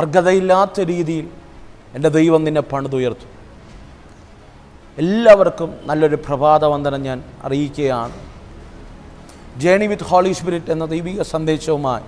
അർഹതയില്ലാത്ത രീതിയിൽ എൻ്റെ ദൈവം നിന്നെ പണിതുയർത്തും. എല്ലാവർക്കും നല്ലൊരു പ്രഭാതവന്ദനം ഞാൻ അറിയിക്കുകയാണ്. ജേണി വിത്ത് ഹോളി സ്പിരിറ്റ് എന്ന ദൈവിക സന്ദേശവുമായി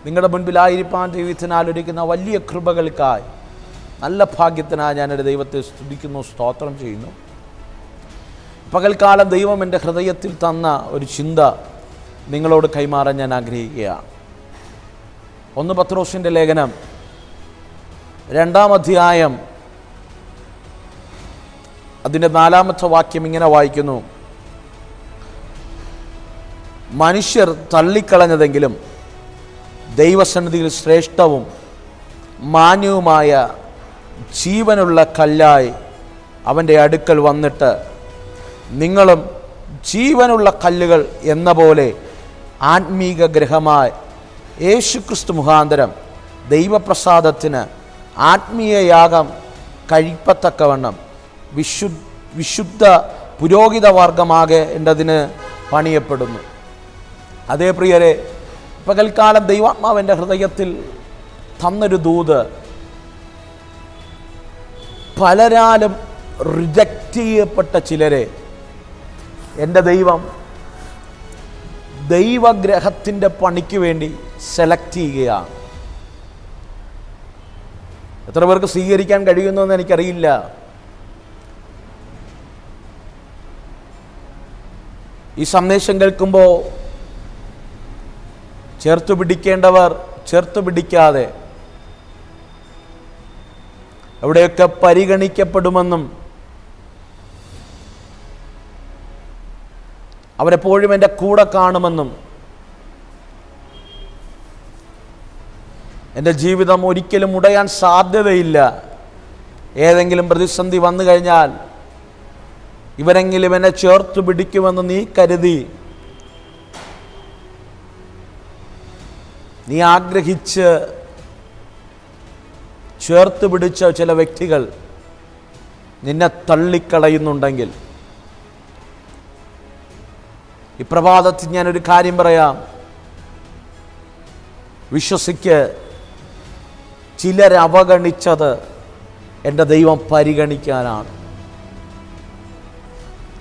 നിങ്ങളുടെ മുൻപിലായിരിക്കാൻ ദൈവത്തിനാൽ ഒരുക്കുന്ന വലിയ കൃപകൾക്കായി, നല്ല ഭാഗ്യത്തിനായി ഞാൻ എൻ്റെ ദൈവത്തെ സ്തുതിക്കുന്നു, സ്തോത്രം ചെയ്യുന്നു. പകൽക്കാലം ദൈവം എൻ്റെ ഹൃദയത്തിൽ തന്ന ഒരു ചിന്ത നിങ്ങളോട് കൈമാറാൻ ഞാൻ ആഗ്രഹിക്കുകയാണ്. 1 പത്രോസിൻ്റെ ലേഖനം 2-ാം അധ്യായം അതിൻ്റെ 4-ാമത്തെ വാക്യം ഇങ്ങനെ വായിക്കുന്നു: മനുഷ്യർ തള്ളിക്കളഞ്ഞതെങ്കിലും ദൈവസന്നിധിയിൽ ശ്രേഷ്ഠവും മാന്യവുമായ ജീവനുള്ള കല്ലായി അവൻ്റെ അടുക്കൽ വന്നിട്ട് നിങ്ങളും ജീവനുള്ള കല്ലുകൾ എന്ന പോലെ ആത്മീക ഗ്രഹമായി യേശുക്രിസ്തു മുഖാന്തരം ദൈവപ്രസാദത്തിന് ആത്മീയ യാഗം കഴിപ്പത്തക്കവണ്ണം വിശുദ്ധ പുരോഹിതവർഗമാകേണ്ടതിന് പണിയപ്പെടുന്നു. അതേ പ്രിയരെ, പകൽക്കാലം ദൈവാത്മാവിൻ്റെ ഹൃദയത്തിൽ തന്നൊരു ദൂത്, പലരാലും റിജക്റ്റ് ചെയ്യപ്പെട്ട ചിലരെ എൻ്റെ ദൈവം ദൈവഗ്രഹത്തിൻ്റെ പണിക്ക് വേണ്ടി സെലക്ട് ചെയ്യുകയാണ്. എത്ര പേർക്ക് സ്വീകരിക്കാൻ കഴിയുമെന്ന് എനിക്കറിയില്ല. ഈ സന്ദേശം കേൾക്കുമ്പോൾ ചേർത്ത് പിടിക്കേണ്ടവർ ചേർത്ത് പിടിക്കാതെ എവിടെയൊക്കെ പരിഗണിക്കപ്പെടുമെന്നും അവരെപ്പോഴും എൻ്റെ കൂടെ കാണുമെന്നും എൻ്റെ ജീവിതം ഒരിക്കലും ഉടയാൻ സാധ്യതയില്ല, ഏതെങ്കിലും പ്രതിസന്ധി വന്നു കഴിഞ്ഞാൽ ഇവരെങ്കിലും എന്നെ ചേർത്ത് പിടിക്കുമെന്ന് നീ കരുതി നീ ആഗ്രഹിച്ച് ചേർത്ത് പിടിച്ച ചില വ്യക്തികൾ നിന്നെ തള്ളിക്കളയുന്നുണ്ടെങ്കിൽ, ഈ പ്രഭാതത്തിൽ ഞാനൊരു കാര്യം പറയാം. വിശ്വസിക്ക്, ചിലരവഗണിച്ചത് എൻ്റെ ദൈവം പരിഗണിക്കാനാണ്.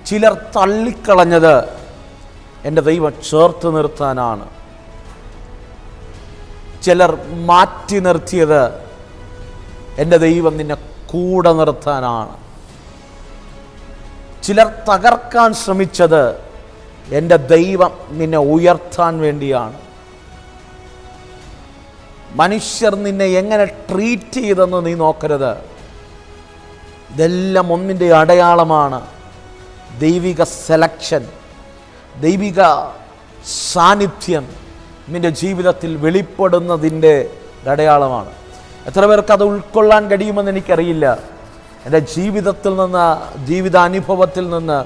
ചിലർ തള്ളിക്കളഞ്ഞത് എൻ്റെ ദൈവം ചേർത്ത് നിർത്താനാണ്. ചിലർ മാറ്റി നിർത്തിയത് എൻ്റെ ദൈവം നിന്നെ കൂടെ നിർത്താനാണ്. ചിലർ തകർക്കാൻ ശ്രമിച്ചത് എൻ്റെ ദൈവം നിന്നെ ഉയർത്താൻ വേണ്ടിയാണ്. മനുഷ്യർ നിന്നെ എങ്ങനെ ട്രീറ്റ് ചെയ്തെന്ന് നീ നോക്കരുത്. ഇതെല്ലാം ഒന്നിൻ്റെ അടയാളമാണ്. ദൈവിക സെലക്ഷൻ, ദൈവിക സാന്നിധ്യം നിൻ്റെ ജീവിതത്തിൽ വെളിപ്പെടുന്നതിൻ്റെ അടയാളമാണ്. എത്ര പേർക്ക് അത് ഉൾക്കൊള്ളാൻ കഴിയുമെന്ന് എനിക്കറിയില്ല. എൻ്റെ ജീവിതത്തിൽ നിന്ന്, ജീവിതാനുഭവത്തിൽ നിന്ന്,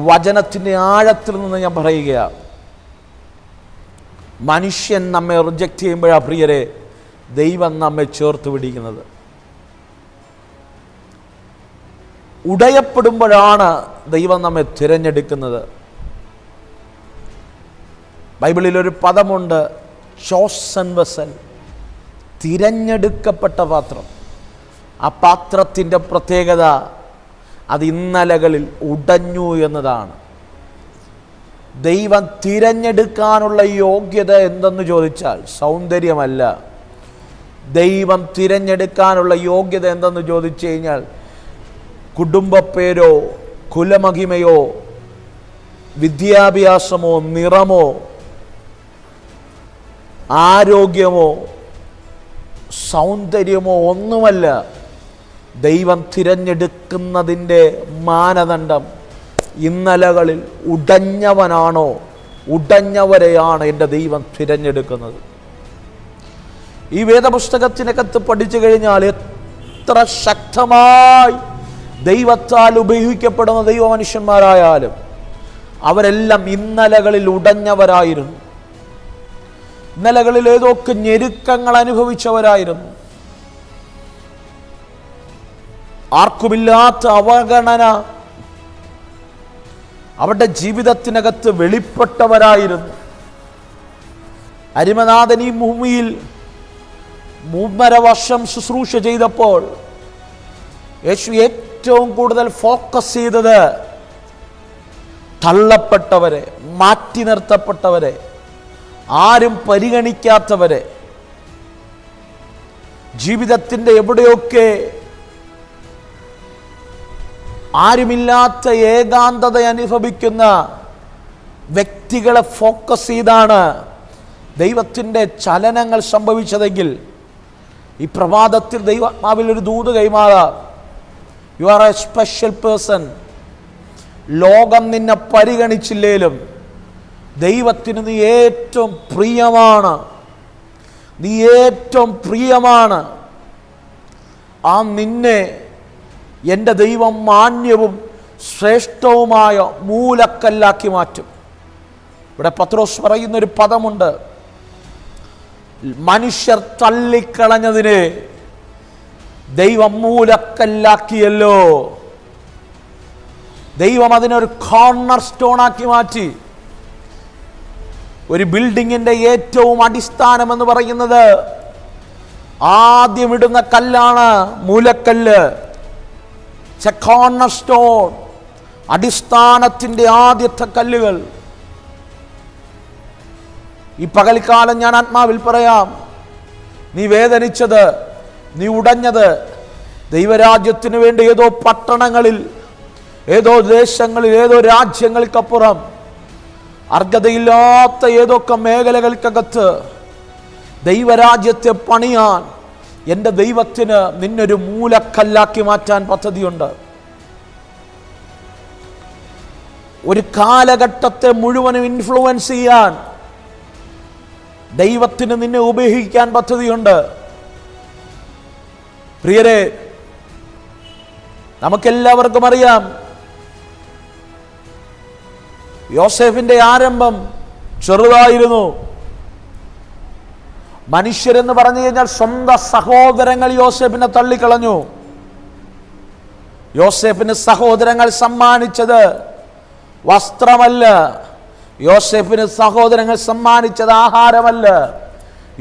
വചനത്തിൻ്റെ ആഴത്തിൽ നിന്ന് ഞാൻ പറയുകയാണ്. മനുഷ്യൻ നമ്മെ റിജക്റ്റ് ചെയ്യുമ്പോഴാണ് പ്രിയരെ ദൈവം നമ്മെ ചേർത്ത് പിടിക്കുന്നത്. ഉടയപ്പെടുമ്പോഴാണ് ദൈവം നമ്മെ തിരഞ്ഞെടുക്കുന്നത്. ബൈബിളിലൊരു പദമുണ്ട്, ചോസൻ വെസൽ, തിരഞ്ഞെടുക്കപ്പെട്ട പാത്രം. ആ പാത്രത്തിൻ്റെ പ്രത്യേകത അത് ഇന്നലകളിൽ ഉടഞ്ഞു എന്നതാണ്. ദൈവം തിരഞ്ഞെടുക്കാനുള്ള യോഗ്യത എന്തെന്ന് ചോദിച്ചാൽ സൗന്ദര്യമല്ല. ദൈവം തിരഞ്ഞെടുക്കാനുള്ള യോഗ്യത എന്തെന്ന് ചോദിച്ചു കഴിഞ്ഞാൽ കുടുംബപ്പേരോ കുലമഹിമയോ വിദ്യാഭ്യാസമോ നിറമോ ആരോഗ്യമോ സൗന്ദര്യമോ ഒന്നുമല്ല. ദൈവം തിരഞ്ഞെടുക്കുന്നതിൻ്റെ മാനദണ്ഡം ഇന്നലകളിൽ ഉടഞ്ഞവനാണോ, ഉടഞ്ഞവരെയാണ് എൻ്റെ ദൈവം തിരഞ്ഞെടുക്കുന്നത്. ഈ വേദപുസ്തകത്തിനകത്ത് പഠിച്ചു കഴിഞ്ഞാൽ എത്ര ശക്തമായി ദൈവത്താൽ ഉപയോഗിക്കപ്പെടുന്ന ദൈവമനുഷ്യന്മാരായാലും അവരെല്ലാം ഇന്നലകളിൽ ഉടഞ്ഞവരായിരുന്നു. ഇന്നലകളിൽ ഏതൊക്കെ ഞെരുക്കങ്ങൾ അനുഭവിച്ചവരായിരുന്നു. ആർക്കുമില്ലാത്ത അവഗണന അവരുടെ ജീവിതത്തിനകത്ത് വെളിപ്പെട്ടവരായിരുന്നു. അരിമനാഥൻ ഈ ഭൂമിയിൽ 3.5 വർഷം ശുശ്രൂഷ ചെയ്തപ്പോൾ യേശു ഏറ്റവും കൂടുതൽ ഫോക്കസ് ചെയ്തത് തള്ളപ്പെട്ടവരെ, മാറ്റി നിർത്തപ്പെട്ടവരെ, ആരും പരിഗണിക്കാത്തവരെ, ജീവിതത്തിൻ്റെ എവിടെയൊക്കെ ആരുമില്ലാത്ത ഏകാന്തത അനുഭവിക്കുന്ന വ്യക്തികളെ ഫോക്കസ് ചെയ്താണ് ദൈവത്തിൻ്റെ ചലനങ്ങൾ സംഭവിച്ചതെങ്കിൽ ഈ പ്രഭാതത്തിൽ ദൈവാത്മാവിൽ ഒരു ദൂത് കൈമാറാം. You are a special person. ലോകം നിന്നെ പരിഗണിച്ചില്ലേലും ദൈവത്തിന് നീ ഏറ്റവും പ്രിയമാണ്. നീ ഏറ്റവും പ്രിയമാണ്. ആ നിന്നെ എൻ്റെ ദൈവം മാന്യവും ശ്രേഷ്ഠവുമായ മൂലക്കല്ലാക്കി മാറ്റും. ഇവിടെ പത്രോസ് പറയുന്നൊരു പദമുണ്ട്, മനുഷ്യർ തള്ളിക്കളഞ്ഞതിനെ ദൈവം മൂലക്കല്ലാക്കിയല്ലോ. ദൈവം അതിനൊരു കോർണർ സ്റ്റോണാക്കി മാറ്റി. ഒരു ബിൽഡിങ്ങിൻ്റെ ഏറ്റവും അടിസ്ഥാനം എന്ന് പറയുന്നത് ആദ്യം ഇടുന്ന കല്ലാണ് മൂലക്കല്ല്. കോർണർ സ്റ്റോൺ, അടിസ്ഥാനത്തിൻ്റെ ആദ്യത്തെ കല്ലുകൾ. ഈ പകൽക്കാലം ഞാൻ ആത്മാവിൽ പറയാം, നീ വേദനിച്ചത്, നീ ഉടഞ്ഞത്, ദൈവരാജ്യത്തിന് വേണ്ടി ഏതോ പട്ടണങ്ങളിൽ, ഏതോ ദേശങ്ങളിൽ, ഏതോ രാജ്യങ്ങൾക്കപ്പുറം, അർഹതയില്ലാത്ത ഏതൊക്കെ മേഖലകൾക്കകത്ത് ദൈവരാജ്യത്തെ പണിയാൻ എൻ്റെ ദൈവത്തിന് നിന്നൊരു മൂലക്കല്ലാക്കി മാറ്റാൻ പദ്ധതിയുണ്ട്. ഒരു കാലഘട്ടത്തെ മുഴുവനും ഇൻഫ്ലുവൻസ് ചെയ്യാൻ ദൈവത്തിന് നിന്നെ ഉപയോഗിക്കാൻ പദ്ധതിയുണ്ട്. പ്രിയരെ, നമുക്കെല്ലാവർക്കും അറിയാം, യോസേഫിന്റെ ആരംഭം ചെറുതായിരുന്നു. മനുഷ്യരെന്ന് പറഞ്ഞു കഴിഞ്ഞാൽ സ്വന്തം സഹോദരങ്ങൾ യോസേഫിനെ തള്ളിക്കളഞ്ഞു. യോസേഫിന് സഹോദരങ്ങൾ സമ്മാനിച്ചത് വസ്ത്രമല്ല, യോസേഫിന് സഹോദരങ്ങൾ സമ്മാനിച്ചത് ആഹാരമല്ല,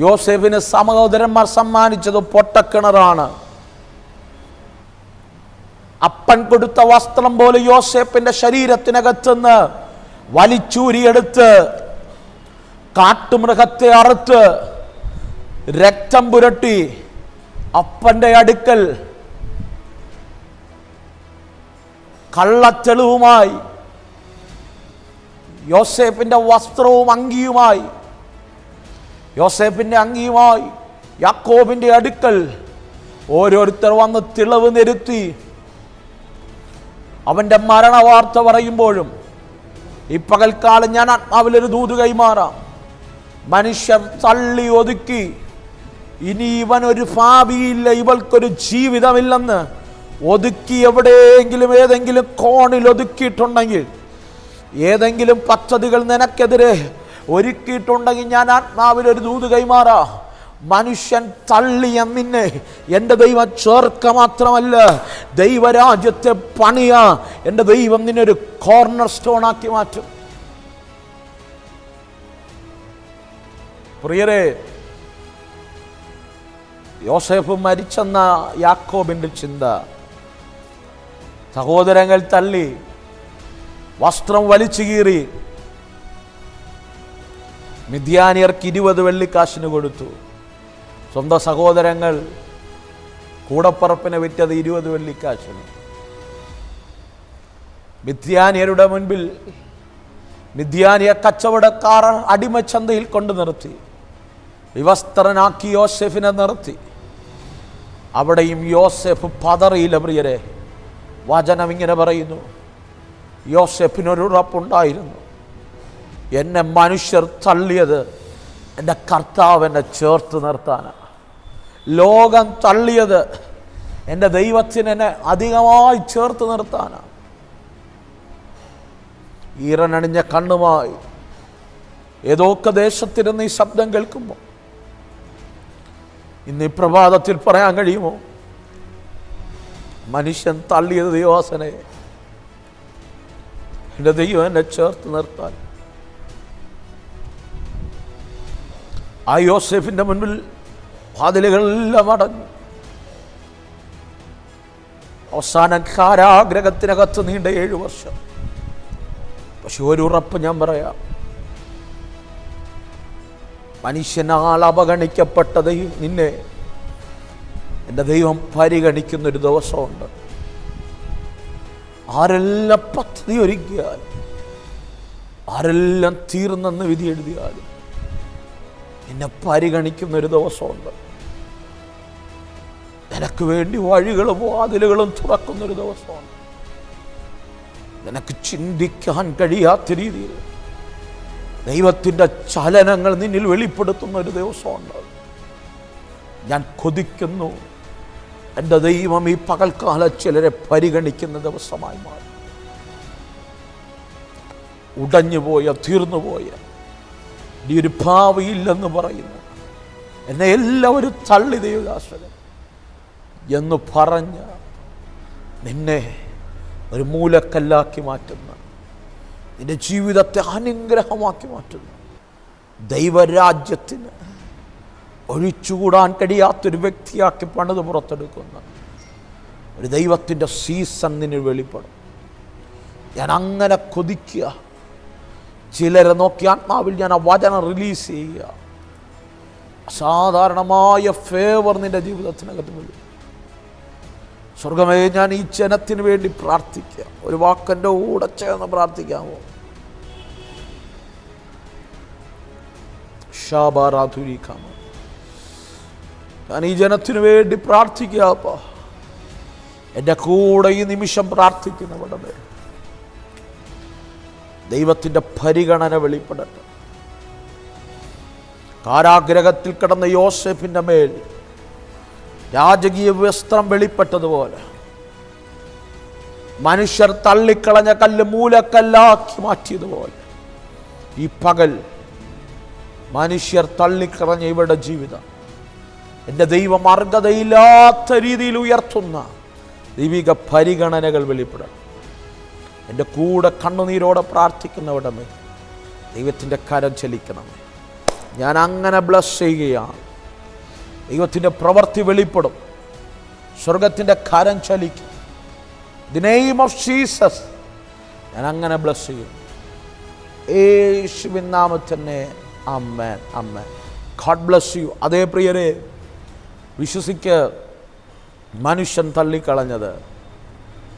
യോസേഫിന് സഹോദരന്മാർ സമ്മാനിച്ചത് പൊട്ടക്കിണറാണ്. അപ്പൻ കൊടുത്ത വസ്ത്രം പോലെ യോസേഫിന്റെ ശരീരത്തിനകത്തുനിന്ന് വലിച്ചൂരിയെടുത്ത് കാട്ടുമൃഗത്തെ അറുത്ത് രക്തം പുരട്ടി അപ്പന്റെ അടുക്കൽ കള്ളത്തെളിവുമായി യോസേഫിന്റെ വസ്ത്രവും അങ്കിയുമായി, യോസേഫിന്റെ അങ്കിയുമായി യാക്കോബിന്റെ അടുക്കൽ ഓരോരുത്തർ വന്ന് തെളിവ് നിരത്തി അവന്റെ മരണവാർത്ത പറയുമ്പോഴും ഈ പകൽക്കാലം ഞാൻ ആത്മാവിലൊരു ദൂത് കൈമാറാം. മനുഷ്യൻ തള്ളി ഒതുക്കി, ഇനി ഇവനൊരു ഭാവിയില്ല, ഇവൾക്കൊരു ജീവിതമില്ലെന്ന് ഒതുക്കി എവിടെയെങ്കിലും ഏതെങ്കിലും കോണിൽ ഒതുക്കിയിട്ടുണ്ടെങ്കിൽ, ഏതെങ്കിലും പദ്ധതികൾ നിനക്കെതിരെ ഒരുക്കിയിട്ടുണ്ടെങ്കിൽ ഞാൻ ആത്മാവിലൊരു ദൂത് കൈമാറാം. മനുഷ്യൻ തള്ളിയ നിന്നെ എൻ്റെ ദൈവം ചേർക്ക മാത്രമല്ല, ദൈവരാജ്യത്തെ പണിയ എൻ്റെ ദൈവം നിന്നൊരു കോർണർ സ്റ്റോൺ ആക്കി മാറ്റും. പ്രിയരെ, യോസേഫ് മരിച്ചെന്ന യാക്കോബിന്റെ ചിന്ത, സഹോദരങ്ങൾ തള്ളി, വസ്ത്രം വലിച്ചു കീറി, മിദ്യാനിയർക്ക് 20 വെള്ളിക്കാശിന് കൊടുത്തു. സ്വന്തം സഹോദരങ്ങൾ കൂടപ്പറപ്പിനെ വിറ്റത് 20 വെള്ളിക്കാശിന്. മിദ്യാനിയരുടെ മുൻപിൽ മിദ്യാനിയ കച്ചവടക്കാർ അടിമച്ചന്തയിൽ കൊണ്ടു നിർത്തി, വിവസ്ത്രനാക്കി യോസേഫിനെ നിർത്തി. അവിടെയും യോസേഫ് പതറിയില്ല. പ്രിയരെ, വചനം ഇങ്ങനെ പറയുന്നു, യോസേഫിനൊരു ഉറപ്പുണ്ടായിരുന്നു, എന്നെ മനുഷ്യർ തള്ളിയത് എൻ്റെ കർത്താവ് എന്നെ ചേർത്ത് നിർത്താനാണ്. ലോകം തള്ളിയത് എൻ്റെ ദൈവത്തിന് എന്നെ അധികമായി ചേർത്ത് നിർത്താനാണ്. ഈറനണിഞ്ഞ കണ്ണുമായി ഏതൊക്കെ ദേശത്തിരുന്ന് ഈ ശബ്ദം കേൾക്കുമ്പോൾ ഇന്ന് ഈ പ്രഭാതത്തിൽ പറയാൻ കഴിയുമോ, മനുഷ്യൻ തള്ളിയത് ദൈവവാസനെ എൻ്റെ ദൈവം എന്നെ ചേർത്ത് നിർത്താൻ. ആ യോസേഫിൻ്റെ മുൻപിൽ വാതിലുകളെല്ലാം അടഞ്ഞു. അവസാനം കാരാഗ്രഹത്തിനകത്ത് നീണ്ട 7 വർഷം. പക്ഷെ ഒരു ഉറപ്പ് ഞാൻ പറയാം, മനുഷ്യനാൽ അവഗണിക്കപ്പെട്ടത് നിന്നെ എൻ്റെ ദൈവം പരിഗണിക്കുന്നൊരു ദിവസമുണ്ട്. ആരെല്ലാം പദ്ധതി ഒരുക്കിയാലും, ആരെല്ലാം തീർന്നെന്ന് വിധി എഴുതിയാലും എന്നെ പരിഗണിക്കുന്നൊരു ദിവസമുണ്ട്. നിനക്ക് വേണ്ടി വഴികളും വാതിലുകളും തുറക്കുന്നൊരു ദിവസമാണ്. നിനക്ക് ചിന്തിക്കാൻ കഴിയാത്ത രീതിയിൽ ദൈവത്തിൻ്റെ ചലനങ്ങൾ നിന്നിൽ വെളിപ്പെടുത്തുന്ന ഒരു ദിവസമുണ്ട്. ഞാൻ കൊതിക്കുന്നു എൻ്റെ ദൈവം ഈ പകൽക്കാല ചിലരെ പരിഗണിക്കുന്ന ദിവസമായി മാറി. ഉടഞ്ഞുപോയ, തീർന്നുപോയ, ഈ ഒരു ഭാവിയില്ലെന്ന് പറയുന്നു, എന്നെ എല്ലാവരും തള്ളി ദൈവദാസൻ എന്ന് പറഞ്ഞ് നിന്നെ ഒരു മൂലക്കല്ലാക്കി മാറ്റുന്ന, നിന്റെ ജീവിതത്തെ അനുഗ്രഹമാക്കി മാറ്റുന്ന, ദൈവരാജ്യത്തിന് ഒഴിച്ചുകൂടാൻ കഴിയാത്തൊരു വ്യക്തിയാക്കി പണിത് പുറത്തെടുക്കുന്ന ഒരു ദൈവത്തിൻ്റെ സീസൺ നിന്നിൽ വെളിപ്പെടും. ഞാൻ അങ്ങനെ കൊതിക്കുക. ചിലരെ നോക്കി ആത്മാവിൽ ഞാൻ ആ വചനം റിലീസ് ചെയ്യുക. അസാധാരണമായ ഫേവർ നിന്റെ ജീവിതത്തിനകത്ത് വരും. സ്വർഗമേ, ഞാൻ ഈ ജനത്തിന് വേണ്ടി പ്രാർത്ഥിക്കുക. ഒരു വാക്കെൻ്റെ കൂടെ ചേർന്ന് പ്രാർത്ഥിക്കാമോ? ഷാബാറാധുരിക്കാമോ? ഞാൻ ഈ ജനത്തിന് വേണ്ടി പ്രാർത്ഥിക്കുക. എൻ്റെ കൂടെ ഈ നിമിഷം പ്രാർത്ഥിക്കുന്നവരുടെ ദൈവത്തിൻ്റെ പരിഗണന വെളിപ്പെടട്ടെ. കാരാഗ്രഹത്തിൽ കിടന്ന യോസേഫിൻ്റെ മേൽ രാജകീയ വസ്ത്രം വെളിപ്പെട്ടതുപോലെ മനുഷ്യർ തള്ളിക്കളഞ്ഞ കല്ല് മൂലക്കല്ലാക്കി മാറ്റിയതുപോലെ ഈ പകൽ മനുഷ്യർ തള്ളിക്കളഞ്ഞ ഇവരുടെ ജീവിതം എൻ്റെ ദൈവം അർഹതയില്ലാത്ത രീതിയിൽ ഉയർത്തുന്ന ദൈവിക പരിഗണനകൾ വെളിപ്പെടണം. എൻ്റെ കൂടെ കണ്ണുനീരോടെ പ്രാർത്ഥിക്കുന്നവരുടെ മേൽ ദൈവത്തിൻ്റെ കരം ചലിക്കണമേ. ഞാൻ അങ്ങനെ ബ്ലസ് ചെയ്യുകയാണ്. ദൈവത്തിൻ്റെ പ്രവൃത്തി വെളിപ്പെടും. സ്വർഗത്തിൻ്റെ കരം ചലിക്കും. ദി നെയിം ഓഫ് ജീസസ് ഞാൻ അങ്ങനെ ബ്ലസ് ചെയ്യും. യേശുവിൻ നാമത്തിൽ തന്നെ ആമേൻ, ആമേൻ. God bless you. അതേ പ്രിയരെ, വിശ്വസിക്ക്, മനുഷ്യൻ തള്ളിക്കളഞ്ഞത്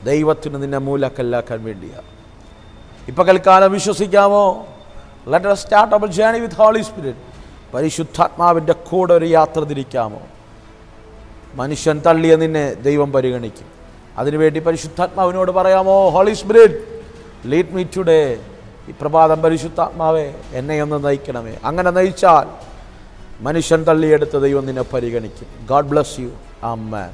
ദൈവത്തിന് നിന്നെ മൂലക്കല്ലാക്കാൻ വേണ്ടിയാണ്. ഇപ്പം കൽക്കാലം വിശ്വസിക്കാമോ? Let us start our journey with Holy Spirit. പരിശുദ്ധാത്മാവിൻ്റെ കൂടെ ഒരു യാത്ര തിരിക്കാമോ? മനുഷ്യൻ തള്ളിയ നിന്നെ ദൈവം പരിഗണിക്കും. അതിനുവേണ്ടി പരിശുദ്ധാത്മാവിനോട് പറയാമോ? Holy Spirit lead me today. ഈ പ്രഭാതം പരിശുദ്ധാത്മാവേ എന്നെ ഒന്ന് നയിക്കണമേ. അങ്ങനെ നയിച്ചാൽ മനുഷ്യൻ തള്ളിയെടുത്ത് ദൈവം നിന്നെ പരിഗണിക്കും. God bless U. ആമേൻ.